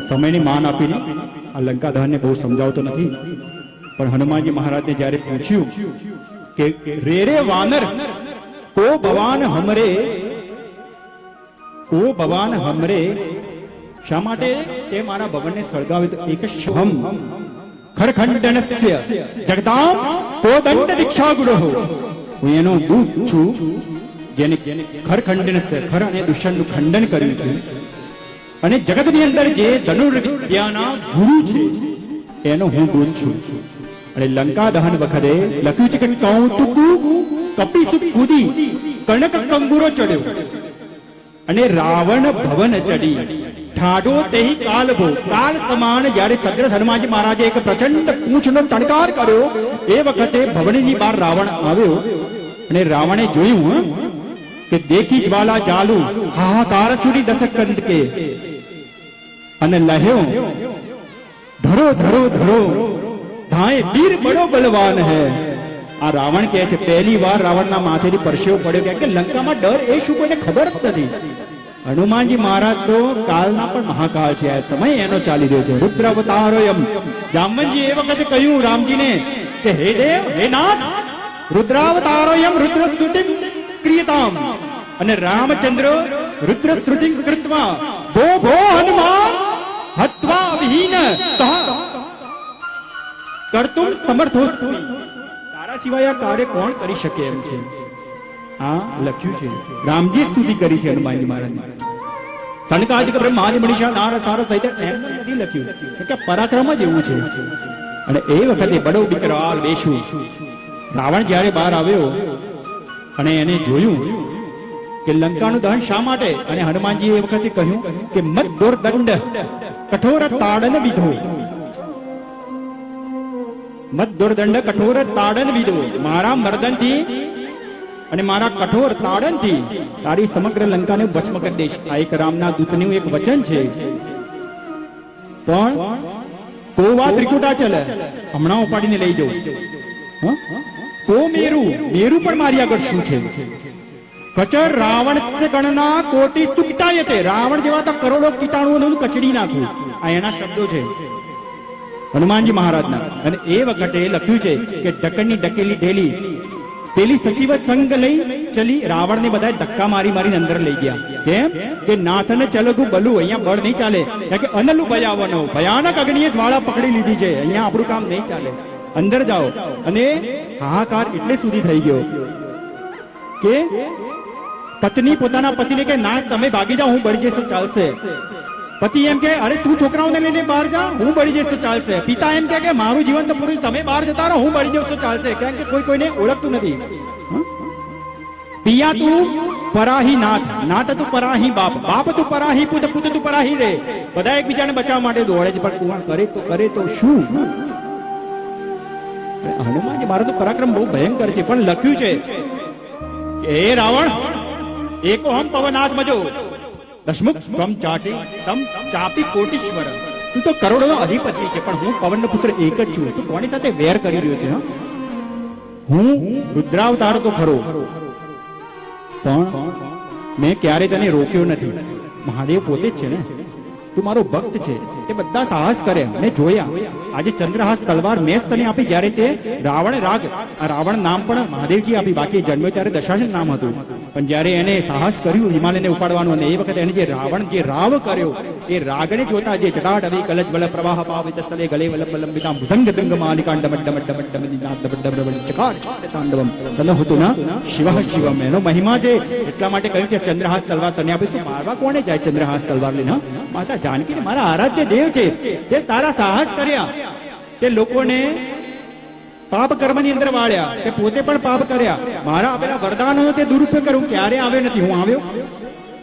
સમયની માન આપીને આ લંકા દહનને બહુ સમજાવતો નથી, પણ હનુમાનજી મહારાજને જ્યારે પૂછ્યું કે રે રે વાનર કો ભવાન હમરે, શા માટે તે મારા ભવનને સળગાવ્યું? તો એક શહમ ખરખંડનસ્ય જગદામ કોદંડ દીક્ષા ગુરુ, હું એનો દૂત છું જેને ખરખંડનસ્ય ખર અને દુષ્યંતનું ખંડન કર્યું છે, અને જગતની અંદર જે ધનુર્વિદ્યાના ગુરુ છે એનો હું દૂત છું. અને લંકા દહન વખતે લખ્યું છે કે કૌતુક કપિસુ કૂદી કનક કંગુરો ચડ્યો અને રાવણ ભવન ચડી ઠાડો તેહી કાલભો. કાલ સમાન જ્યારે સદ્રસ હનુમાનજી મહારાજે એક પ્રચંડ પૂંછનો ટણકાર કર્યો એ વખતે ભવનની બહાર રાવણ આવ્યો અને રાવણે જોયું કે દેખી જ્વાલા જાલુ હાહાકાર સુરી દશકંદ કે, અને લહ્યો ધરો ધરો ધરો ધાય વીર બડો બલવાન હૈ. આ રાવણ કહે છે પહેલી વાર રાવણના માથેથી પરસેવો પડ્યો કે લંકામાં ડર એ શું કોઈને ખબર જ નથી. હનુમાનજી મહારાજ તો કાલના પણ મહાકાળ છે, આ સમય એનો ચાલી રહ્યો છે. રુદ્ર અવતારોયમ, જામવંતજી એ વખતે કહ્યું રામજીને કે હે દેવ હે નાથ રુદ્રાવતારોયમ રુદ્ર સ્તુતિમ ક્રિયતામ, અને રામચંદ્ર રુદ્ર સ્તુતિમ કૃત્વા ભો ભો હનુમાન હત્વા વિહીન કર્તુમ સમર્થોસ્મિ. તારા સિવાય આ કાર્ય કોણ કરી શકે એમ છે. આ લખ્યું છે, રામજી સ્તુતિ કરી છે હનુમાનજી મહારાજ. સનકાદિક બ્રહ્માદિ મનીષા નાર સાર સહિત એમ નથી લખ્યું, કે પરાક્રમ જ એવું છે. અને એ વખતે બડો વિકરાલ વેશુ રાવણ જ્યારે બહાર આવ્યો અને એને જોયું કે લંકાનું દહન શા માટે, અને હનુમાનજી એ વખતે કહ્યું કે મત દુર્દંડ કઠોર તાડન વિધો, મત દુર્દંડ કઠોર તાડન વિધો. મારા મર્દનથી અને મારા કઠોર તાડનથી તારી સમગ્ર લંકાને ભસ્મ કરી દઈશ. આ એક રામના દૂતનું એક વચન છે. પણ કોવા ત્રિકુટા ચલે હમણાં ઉપાડીને લઈ જવું. કો મેરુ પણ મારી આગળ શું છે? કચર રાવણ સે ગણના કોટી તુ કિટાયતે, રાવણ જેવા તો કરોડો કીટાણુઓનું કચડી નાખું. આ એના શબ્દો છે હનુમાનજી મહારાજના. અને એ વખતે લખ્યું છે કે ઢકણની ડકેલી ઢેલી પેલી સચિવત સંગ લઈ ચલી રાવણને બધા ધક્કા મારી મારીને અંદર લઈ ગયા. કેમ કે નાથન ચલગુ બલુ, અહીંયા બળ નહીં ચાલે, કારણ કે અનલુ ભયાવનો ભયાનક અગ્નિએ જ્વાળા પકડી લીધી છે, અહીંયા આપણું કામ નહીં ચાલે, અંદર જાઓ. અને હાહાકાર એટલે સુધી થઈ ગયો કે પત્ની પોતાના પતિને કે ના તમે ભાગી જાઓ, હું બળી જઈશ તો ચાલશે. પતિ એમ કે અરે તું છોકરાઓને લઈને બહાર જા, હું બળી જઈશ તો ચાલશે. પિતા એમ કે મારું જીવન તો પૂરું, તમે બહાર જતા રહો, હું બળી જઈશ તો ચાલશે. કારણ કે કોઈ કોઈને ઓળખતું નથી. પિયા તું પરાહી નાથ, નાથ તું પરાહી બાપ, બાપ તું પરાહી પુત, પુત તું પરાહી રે. બધા એકબીજાને બચાવવા માટે દોડે છે, પણ કોણ કરે તો શું? હનુમાનજી મારો તો પરાક્રમ બહુ ભયંકર છે. પણ લખ્યું છે કે હે રાવણ એકો હમ પવનાત્મજો દશમુખ તમ ચાપી કોટીશ્વર. તું તો કરોડોનો અધિપતિ છે, પણ હું પવનનો પુત્ર એક જ છું. તું કોની સાથે વેર કરી રહ્યો છે? હું રુદ્રાવતાર તો ખરો, પણ મેં ક્યારે તને રોક્યો નથી. મહાદેવ પોતે જ છે ને, તું મારો ભક્ત છે. તે બધા સાહસ કરે અને જોયા. આજે ચંદ્રહાસ તલવાર મેં તને આપી, જ્યારે તે રાવણ રાગ, રાવણ નામ પણ મહાદેવજી આપી, બાકી જન્મ્યો ત્યારે દશાસન નામ હતું. પણ જ્યારે એને સાહસ કર્યું હિમાલયને ઉપાડવાનું, અને એ વખતે એને જે રાવણ જે રાવ કર્યો એ રાગને જોતા જે જટાટ અવી કલજ બલ પ્રવાહ પાવિત સ્થલે ગલે વલમ વલમ વિતા ભુજંગ દંગ માલિકાંડ ડમડ ડમડ ડમડ ડમડ નિનાદ ડમડ ડમડ ચકાર તાંડવમ તનહુતુ ના શિવ શિવમ. એનો મહિમા છે. એટલા માટે કહ્યું કે ચંદ્રહાસ તલવાર તને આપી. તું મારવા કોને જાય ચંદ્રહાસ તલવાર લઈને? માતા જાનકી મારા આરાધ્ય દેવ છે. તે તારા સાહસ કર્યા, તે લોકોને પાપ કર્મની અંદર વાળ્યા, તે પોતે પણ પાપ કર્યા. મારા આપેલા વરદાનોનો તે દુરુપયોગ કર્યો. ક્યારે આવ્યો નથી, હું આવ્યો.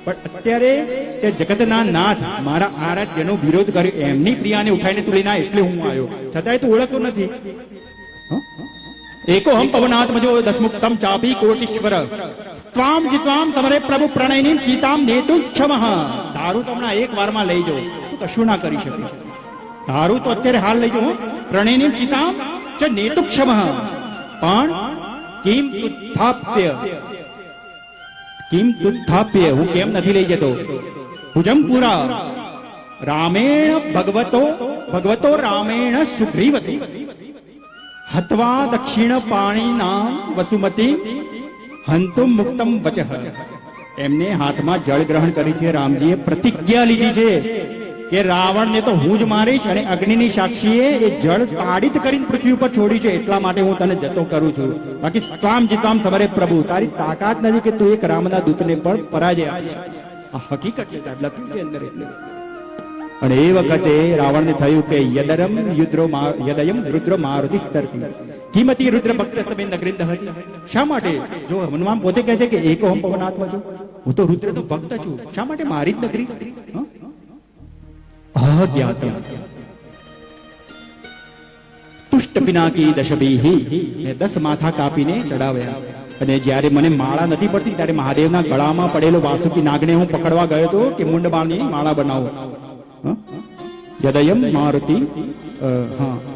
પણ અત્યારે તે જગતના નાથ મારા આરાધ્યનો વિરોધ કર્યો, એમની પ્રિયાને ઉઠાઈને તું લઈને આ, એટલે હું આવ્યો. છતાંય તું ઓળખતો નથી. એકો હમ પવનાત્મજો દશમુક્તમ ચાપી કોટીશ્વર ત્વામ જીત્વામ સમરે પ્રભુ પ્રણયની સીતામ નેતુ ક્ષમઃ. તારું તો હમણાં એક વારમાં લઈ જાઓ, તું કશું ના કરી શકે. તારું તો અત્યારે હાલ લઈ જાઓ, પ્રણયની સીતામ ચ નેતુ ક્ષમઃ. પણ કિમ તુત્થાપ્ય, હું કેમ નથી લઈ જતો? ભુજમ પુરા રામેણ ભગવતો રામેણ સુગ્રીવતી હત્વા દક્ષિણ પાણીના વસુમતી હંતુમ મુક્તમ વચઃ. એમને હાથમાં જળ ગ્રહણ કરી છે. રામજીએ પ્રતિજ્ઞા લીધી છે કે રાવણને તો હું જ મારીશ અને અગ્નિની સાક્ષીએ એ જળ તાડિત કરીને પૃથ્વી ઉપર છોડી છે. એટલા માટે હું તને જતો કરું છું. બાકી સ્વામ જીતામ સમરે પ્રભુ, તારી તાકાત નથી કે તું એક રામના દૂતને પણ પરાજય આપીશ. આ હકીકત છે સાહેબ, લખ્યું છે અંદર. એટલે અને એ વખતે રાવણને થયું કે યદયમ રુદ્ર મારુતિ સ્તરતી કિંમતી રુદ્ર ભક્ત સમે નગરી દહતી. શા માટે? જો હનુમાન પોતે કહે છે કે એકો હમ પવનાત્મા છું, હું તો રુદ્ર તો ભક્ત છું, શા માટે મારી જ નગરી અજ્ઞાતમ તુષ્ટ પિનાકી દશભીહી, મેં 10 માથા કાપીને ચડાવ્યા. અને જ્યારે મને માળા નથી પડતી ત્યારે મહાદેવના ગળામાં પડેલો વાસુકી નાગને હું પકડવા ગયો હતો કે મુંડમાની માળા બનાવો. યદયમ મારુતિ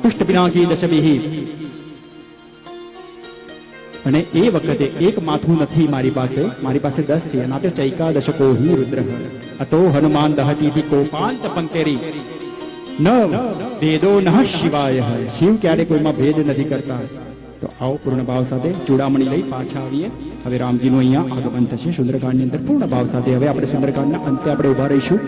તુષ્ટ પિનાકી દશભીહી. અને એ વખતે એક માથું નથી મારી પાસે 10 છે. ના તો ચૈકા દશકો હિ રુદ્ર અતો હનુમાન દહતી કોપાંત પંકેરી ન ભેદો ન શિવાય. શિવ ક્યારે કોઈમાં ભેદ નથી કરતા. તો આવો પૂર્ણ ભાવ સાથે ચૂડામણી લઈ પાછા આવીએ. હવે રામજીનું અહીંયા આગમન થશે સુંદરકાંડની અંદર પૂર્ણ ભાવ સાથે. હવે આપણે સુંદરકાંડના અંતે આપણે ઉભા રહીશું.